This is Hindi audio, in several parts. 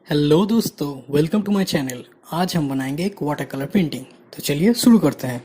हेलो दोस्तों, वेलकम टू माय चैनल। आज हम बनाएंगे एक वाटर कलर पेंटिंग। तो चलिए शुरू करते हैं।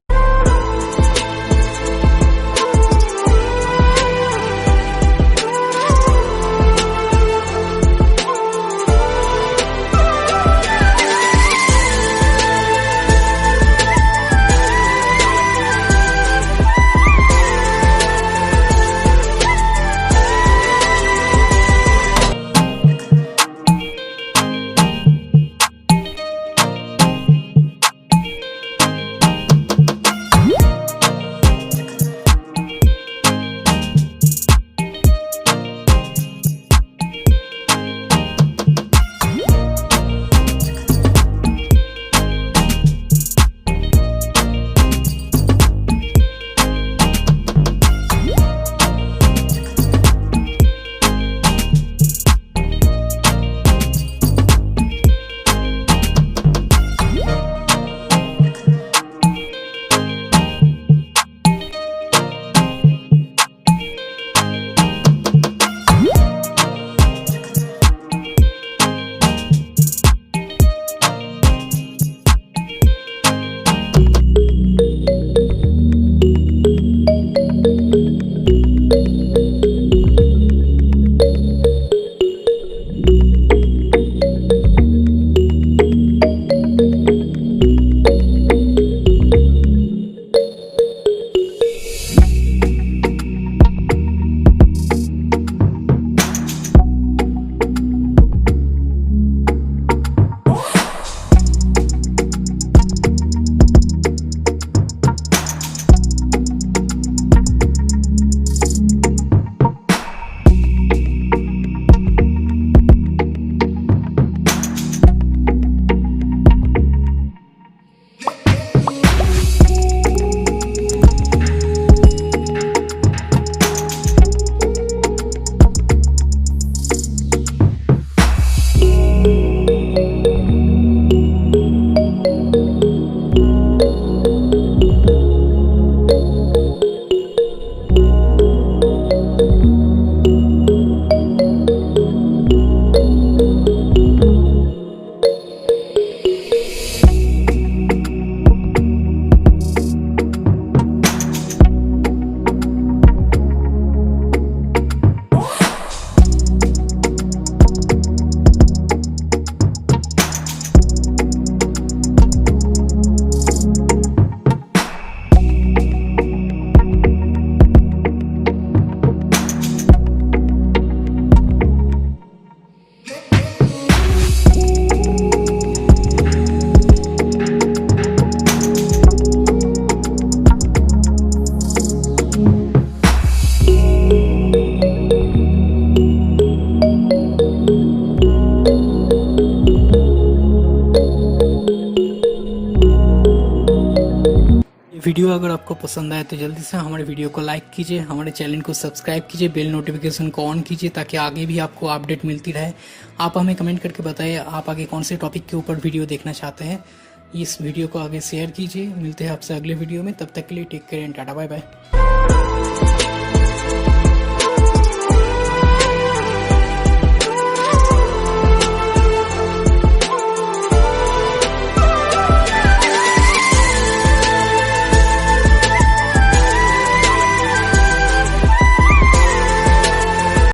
वीडियो अगर आपको पसंद आए तो जल्दी से हमारे वीडियो को लाइक कीजिए, हमारे चैनल को सब्सक्राइब कीजिए, बेल नोटिफिकेशन को ऑन कीजिए ताकि आगे भी आपको अपडेट मिलती रहे। आप हमें कमेंट करके बताइए आप आगे कौन से टॉपिक के ऊपर वीडियो देखना चाहते हैं। इस वीडियो को आगे शेयर कीजिए। मिलते हैं आपसे अगले वीडियो में, तब तक के लिए take care and tata bye bye.